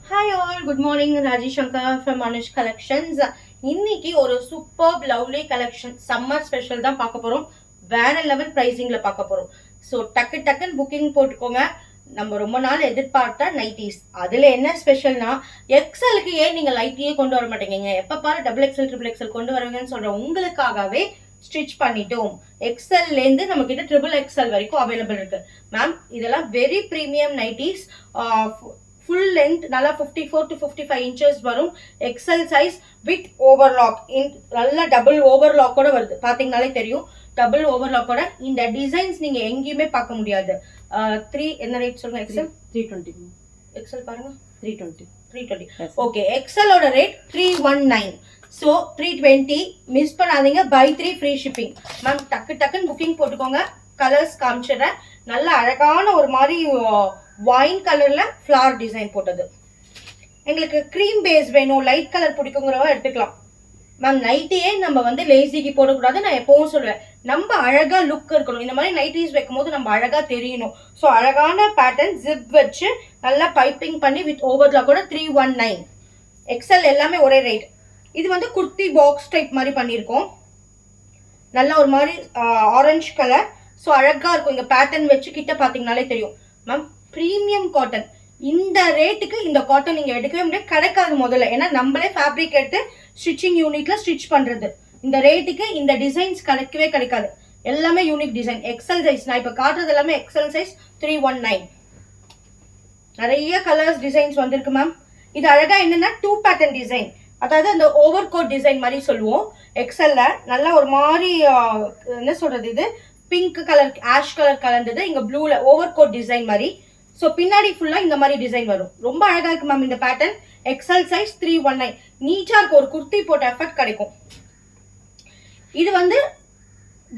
Hi all, good morning. Rajesh Shankar from Anush Collections. இன்னைக்கு ஒரு super lovely collection summer special தான் பார்க்க போறோம். வேற லெவல் பிரைசிங்ல பார்க்க போறோம். ஸோ டக்குன்னு புக்கிங் போட்டுக்கோங்க. நம்ம ரொம்ப நாள் எதிர்பார்த்தா நைட்டிஸ். அதுல என்ன ஸ்பெஷல்னா எக்ஸலுக்கு ஏன் நீங்க லைட்டியே கொண்டு வர மாட்டேங்க? எப்ப பாரு டபுள் எக்ஸல் ட்ரிபிள் எக்ஸல் கொண்டு வருவீங்கன்னு சொல்ற உங்களுக்காகவே ஸ்டிச் பண்ணிட்டோம். எக்ஸல்ல இருந்து நம்ம கிட்ட ட்ரிபிள் எக்ஸல் வரைக்கும் அவைலபிள் இருக்கு. மேம் இதெல்லாம் very premium nighties. Full length நல்லா 54 to 55 இன்ச்சஸ் வரும். XL size with overlock. நல்ல டபுள் ஓவர்லாக்கோட வருது. பாத்தீங்கனாலே தெரியும் டபுள் ஓவர்லாக்கோட. இந்த டிசைன்ஸ் நீங்க எங்கேயுமே பார்க்க முடியாது. 3 என்ன ரேட் சொல்லுங்க? எக்ஸல் 320. எக்ஸல் பாருங்க 320. 320. ஓகே, எக்ஸலோட ரேட் 319. ஸோ 320 மிஸ் பண்ணாதீங்க. Buy 3 free shipping. மேம் டக்குன்னு புக்கிங் போட்டுக்கோங்க. கலர்ஸ் காமிச்சிடுறேன். நல்ல அழகான ஒரு மாதிரி வைன் கலர்ல ஃப்ளவர் டிசைன் போட்டது. எங்களுக்கு க்ரீம் பேஸ் வேணும், லைட் கலர் பிடிக்குங்கிறவங்க எடுத்துக்கலாம். மேம் நைட்டியே நம்ம வந்து லேசிக்கு போடக்கூடாது. நான் எப்பவும் சொல்லுவேன், நம்ம அழகா லுக் இருக்கணும். இந்த மாதிரி நைட்டிஸ் வைக்கும் போது நம்ம அழகா தெரியணும். ஸோ அழகான பேட்டர்ன் ஜிப் வச்சு நல்லா பைப்பிங் பண்ணி வித் ஓவர்லாக் கூட 319. எக்ஸல் எல்லாமே ஒரே ரேட். இது வந்து குர்த்தி பாக்ஸ் டைப் மாதிரி பண்ணியிருக்கோம். நல்ல ஒரு மாதிரி ஆரஞ்சு கலர். ஸோ அழகா இருக்கும். இங்க பேட்டர்ன் வச்சு கிட்ட பாத்தீங்கன்னாலே தெரியும். Ma'am premium cotton. இந்த ரேட்டுக்கு இந்த காட்டன் நீங்க எடுக்கவே முடியாது, கிடைக்காது முதல்ல. ஏன்னா நம்மளே ஃபேப்ரிக் எடுத்து ஸ்டிச்சிங் யூனிட்ல ஸ்டிச் பண்றது. இந்த ரேட்டுக்கு இந்த டிசைன்ஸ் கிடைக்கவே கிடைக்காது. எல்லாமே யூனிக் டிசைன். எக்ஸல் சைஸ் நான் இப்ப காட்டுறது எல்லாமே எக்ஸல் சைஸ் 319. நிறைய கலர்ஸ் டிசைன்ஸ் வந்திருக்கு மேம். இது அழகா என்னன்னா 2 பேட்டர்ன் டிசைன், அதாவது அந்த ஓவர் கோட் டிசைன் மாதிரி சொல்லுவோம். எக்ஸல்ல நல்லா ஒரு மாதிரி என்ன சொல்றது, இது பிங்க் கலர் ஆஷ் கலர் கலந்தது. இங்க ப்ளூல ஓவர் கோட் டிசைன் மாதிரி. ஸோ பின்னாடி ஃபுல்லா இந்த மாதிரி டிசைன் வரும். ரொம்ப அழகா இருக்கு மேம் இந்த பேட்டர்ன். XL size 319. நீட்டா இருக்கு, ஒரு குர்த்தி போட்ட எஃபெக்ட் கிடைக்கும். இது வந்து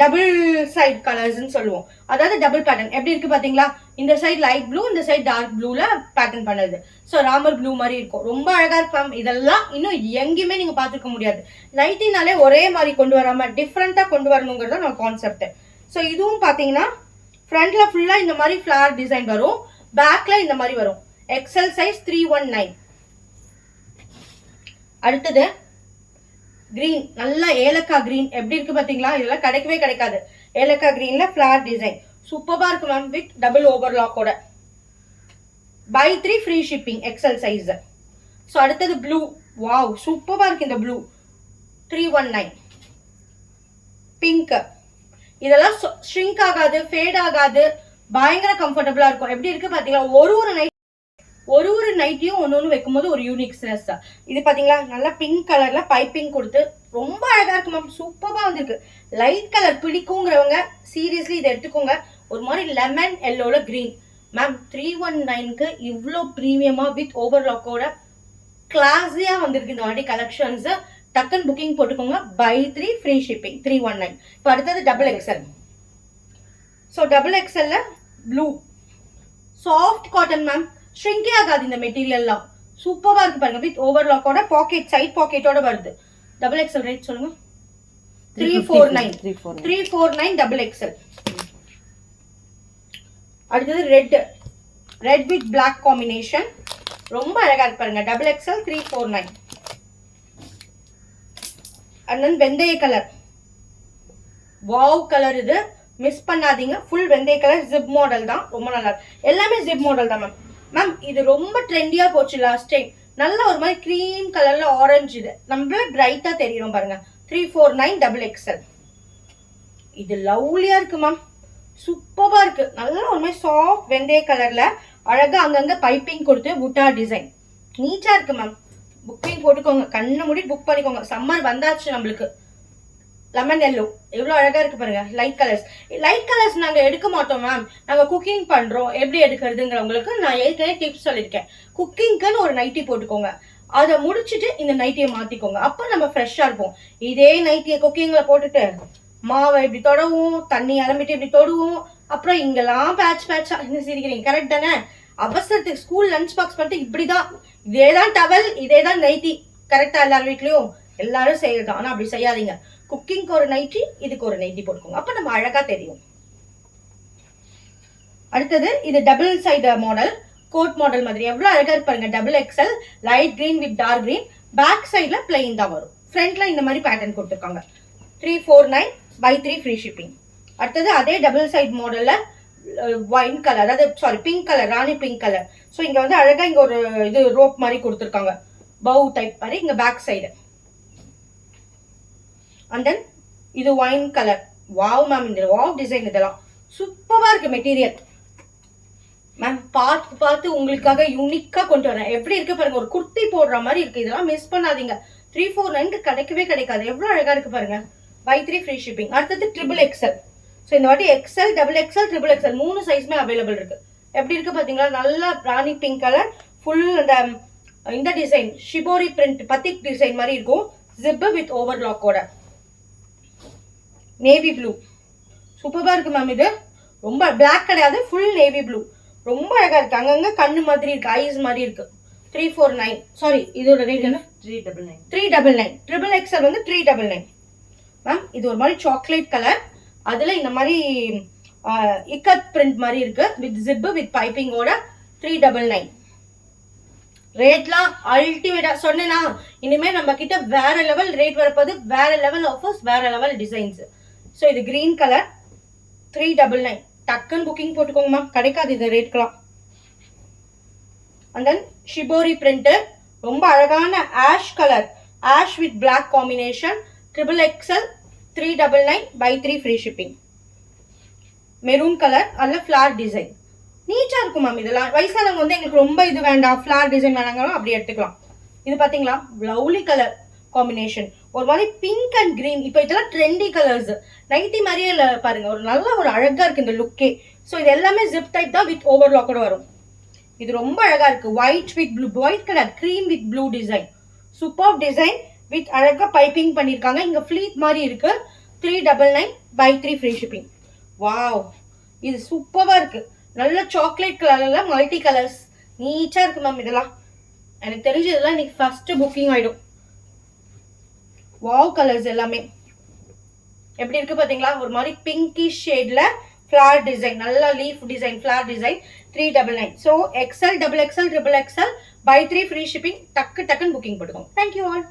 டபுள் சைட் கலர்ஸ்ன்னு சொல்லுவோம். அதாவது டபுள் பேட்டர்ன் எப்படி இருக்கு பாத்தீங்களா? இந்த சைட் லைட் ப்ளூ, இந்த சைட் டார்க் ப்ளூல பேட்டர்ன் பண்ணது. ஸோ ராமர் ப்ளூ மாதிரி இருக்கும். ரொம்ப அழகா இருக்கு மேம். இதெல்லாம் இன்னும் எங்கேயுமே நீங்க பாத்துக்க முடியாது. நைட்டினாலே ஒரே மாதிரி கொண்டு வராம டிஃப்ரெண்டா கொண்டு வரணுங்கிறது நம்ம கான்செப்ட். ஸோ இதுவும் பாத்தீங்கன்னா ஃப்ரண்ட்ல ஃபுல்லா இந்த மாதிரி ஃபிளவர் டிசைன் வரும், பேக்ல இந்த மாதிரி வரும். XL size 319. அடுத்தது கிரீன், நல்ல ஏலக்காய் கிரீன் எப்படி இருக்கு பாத்தீங்களா? இதெல்லாம் கிடைக்கவே கிடைக்காது. ஏலக்காய் கிரீன்ல ஃபிளவர் டிசைன் சூப்பரா இருக்கு மேம் வித் டபுள் ஓவர்லாக்கோட. Buy 3 free shipping. XL size. So அடுத்தது ப்ளூ. வாவ் சூப்பரா இருக்கு இந்த ப்ளூ. 319. பிங்க். இதெல்லாம் ஷ்ரிங்க் ஆகாது, ஃபேட் ஆகாது, பயங்கர கம்ஃபர்டபுளா இருக்கும். எப்படி இருக்கு பாத்தீங்களா? ஒரு நைட்டியும் ஒன்னு வைக்கும் போது ஒரு யூனிக்னஸ். இது பாத்தீங்களா நல்லா பிங்க் கலர்ல பைப்பிங் கொடுத்து ரொம்ப அழகா இருக்கு மேம். சூப்பரா வந்திருக்கு. லைட் கலர் பிடிக்குங்கிறவங்க சீரியஸ்லி இதை எடுத்துக்கோங்க. ஒரு மாதிரி லெமன் எல்லோல கிரீன். மேம் 319க்கு இவ்வளோ பிரீமியமா வித் ஓவர்லாக்கோட கிளாஸியா வந்திருக்கு இந்த வாட்டி கலெக்ஷன்ஸ். டக்குன்னு புக்கிங் போட்டுக்கோங்க. Buy 3 free shipping. 319. இப்போ அடுத்தது டபுள் எக்ஸல். ஸோ டபுள் எக்ஸல்ல ப்ளூ சாஃப்ட் காட்டன் மேம். ஷ்ரிங்கே ஆகாது இந்த மெட்டீரியல்லாம். சூப்பரா இருக்கு பாருங்க வித் ஓவர்லாக்கோட. பாக்கெட் சைட் பாக்கெட்டோட வருது. டபுள் எக்ஸல் ரேட் சொல்லுங்க. 349 டபுள் எக்ஸல். அடுத்தது ரெட் வித் பிளாக் காம்பினேஷன். ரொம்ப அழகா இருக்கு பாருங்க. Double XL 349. அண்ட் தென் வெந்தய கலர். Wow colour. இது மிஸ் பண்ணாதீங்க. ஃபுல் வெந்தய கலர் ஜிப் மாடல் தான். ரொம்ப நல்லா இருக்கு. எல்லாமே ஜிப் மாடல் தான் மேம். மேம் இது ரொம்ப ட்ரெண்டியா போச்சு லாஸ்ட் டைம். நல்ல ஒரு மாதிரி கிரீம் கலர்ல ஆரஞ்சு. இது நம்மள பிரைட்டா தெரியும் பாருங்க. 349 டபுள் எக்ஸல். இது லவ்லியா இருக்கு மேம். சூப்பரா இருக்கு. நல்ல ஒரு மாதிரி சாஃப்ட் வெந்தய கலர்ல அழகா அங்கங்க பைப்பிங் கொடுத்து புட்டா டிசைன். நீட்டா இருக்கு மேம். புக்கிங் போட்டுக்கோங்க. கண்ணை மூடி புக் பண்ணிக்கோங்க. சம்மர் வந்தாச்சு நம்மளுக்கு. லெமன் எல்லோ எவ்வளவு அழகா இருக்கு பாருங்க. லைட் கலர்ஸ் நாங்க எடுக்க மாட்டோம் மேம். நாங்க குக்கிங் பண்றோம். எப்படி எடுக்கிறதுங்கிறவங்களுக்கு நான் ஏற்கனவே டிப்ஸ் சொல்லியிருக்கேன். குக்கிங்க்குன்னு ஒரு நைட்டி போட்டுக்கோங்க. அதை முடிச்சுட்டு இந்த நைட்டியை மாத்திக்கோங்க. அப்ப நம்ம ஃப்ரெஷ்ஷா இருப்போம். இதே நைட்டியை குக்கிங்ல போட்டுட்டு மாவை இப்படி தொடவும், தண்ணி அலம்பிட்டு இப்படி தொடுவோம், அப்புறம் இங்கெல்லாம் பேட்சா என்ன சிரிக்கிறீங்க? கரெக்ட் தானே? அவசரத்துக்கு ஸ்கூல் லஞ்ச் பாக்ஸ் பண்ணிட்டு இப்படிதான். இதேதான் டவல், இதேதான் நைட்டி. கரெக்டா? எல்லாரும் வீட்லயும் எல்லாரும் செய்யறதான். ஆனா அப்படி செய்யாதீங்க. குக்கிங்க்கு ஒரு நைட்டி, இதுக்கு ஒரு நைட்டி போட்டுக்கோங்க. அப்ப நம்ம அழகா தெரியும். அடுத்தது இது double side model. Coat model மாதிரி எவ்வளவு அழகா இருக்கு பாருங்க. Double XL light green with dark green. Back சைட்ல பிளெயின் தான் வரும். ஃப்ரண்ட்ல இந்த மாதிரி பேட்டர்ன் கொடுத்துருக்காங்க. 349 by 3 ஃப்ரீ ஷிப்பிங். அடுத்தது அதே டபுள் சைட் மாடல்ல ஒயின் கலர், அதாவது சாரி பிங்க் கலர், ராணி பிங்க் கலர். ஸோ இங்க வந்து அழகா இங்க ஒரு இது ரோப் மாதிரி கொடுத்துருக்காங்க, பவு டைப் மாதிரி. இங்க பேக் சைடு அண்ட் தென் இது ஒயின் கலர். வாவ் மேம், இந்த வாவ் டிசைன் இதெல்லாம் சூப்பரா இருக்கு மெட்டீரியல். மேம் பார்த்து பார்த்து உங்களுக்காக யூனிக்கா கொண்டு வரேன். எப்படி இருக்கு பாருங்க, ஒரு குர்த்தி போடுற மாதிரி இருக்கு. இதெல்லாம் மிஸ் பண்ணாதீங்க. 349 கிடைக்கவே கிடைக்காது. எவ்வளவு அழகா இருக்கு பாருங்க. by 3 free shipping. அடுத்தது ட்ரிபிள் எக்ஸ்எல். ஸோ இந்த வாட்டி XL, double XL, triple XL 3 சைஸ்மே அவைலபிள் இருக்கு. எப்படி இருக்கு பாத்தீங்களா, நல்லா ராணி பிங்க் கலர், ஃபுல் அந்த இந்த டிசைன் ஷிபோரி பிரிண்ட் பத்திக் டிசைன் மாதிரி இருக்கும். ஜிப் வித் ஓவர்லாக்கோட நேவி ப்ளூ சூப்பரா இருக்கு மேம். இது ரொம்ப பிளாக் கிடையாது, ஃபுல் நேவி ப்ளூ. ரொம்ப அழகா இருக்கு. அங்கங்க கண்ணு மாதிரி இருக்கு, ஐஸ் மாதிரி இருக்கு. 349 சாரி, இதோட ரேட் என்ன? 399. 399. ட்ரிபிள் எக்ஸ்எல் வந்து 399 மேம். இது ஒரு மாதிரி சாக்லேட் கலர், அதுல இந்த மாதிரி இக்கட் பிரிண்ட் மாதிரி இருக்கு வித் ஜிப் வித் பைப்பிங்கோட. 399. ரேட்லாம் அல்டிமேட்டா சொன்னேன்னா, இனிமே நம்ம கிட்ட வேற லெவல் ரேட் வரப்போது, வேற லெவல் ஆஃபர்ஸ், வேற லெவல் டிசைன்ஸ். ஸோ இது கிரீன் கலர் 399. டக்குன்னு புக்கிங் போட்டுக்கோங்க மேம், கிடைக்காது இந்த ரேட்கெல்லாம். அண்ட் தென் ஷிபோரி பிரிண்ட், ரொம்ப அழகான ash colour, ash with black combination. Triple XL 399 by 3 free shipping. Maroon colour, அதில் ஃபிளார் டிசைன். நீட்டா இருக்கும் மேம். இதெல்லாம் வயசானவங்க வந்து எங்களுக்கு ரொம்ப இது வேண்டாம், ஃபிளார் டிசைன் வேணாங்களும் அப்படி எடுத்துக்கலாம். இது பாத்தீங்களா, லவ்லி கலர் காம்பினேஷன், ஒரு மாதிரி பிங்க் அண்ட் கிரீன். இப்போ இதெல்லாம் ட்ரெண்டி கலர்ஸ், நைட்டி மாதிரியே பாருங்க, ஒரு நல்ல ஒரு அழகா இருக்கு இந்த லுக்கே. ஸோ இது எல்லாமே ஜிப் டைப் தான் வித் ஓவர்லாக்கோட வரும். இது ரொம்ப அழகா இருக்கு. White with blue, white colour cream with blue design, super design with அழகா பைப்பிங் பண்ணிருக்காங்க. இங்க ஃபிளீட் மாதிரி இருக்கு. 399 by 3 ஃப்ரீ ஷிப்பிங். வாவ், இது சூப்பரா இருக்கு. நல்ல சாக்லேட் கலர்ல மல்டி கலர்ஸ், நீட்டா இருக்கு மேம். இதெல்லாம் எனக்கு தெரிஞ்சு இதெல்லாம் இன்னைக்கு ஃபர்ஸ்ட் புக்கிங் ஆயிடும். வாவ் கலர்ஸ் எல்லாமே எப்படி இருக்கு பாத்தீங்களா, ஒரு மாதிரி பிங்கிஷ் ஷேட்ல ஃபிளார் டிசைன், நல்ல leaf design, flower design. 399. So XL, double XL, triple XL by 3 free shipping. டக்குன்னு புக்கிங் போட்டுக்கோங்க. Thank you all.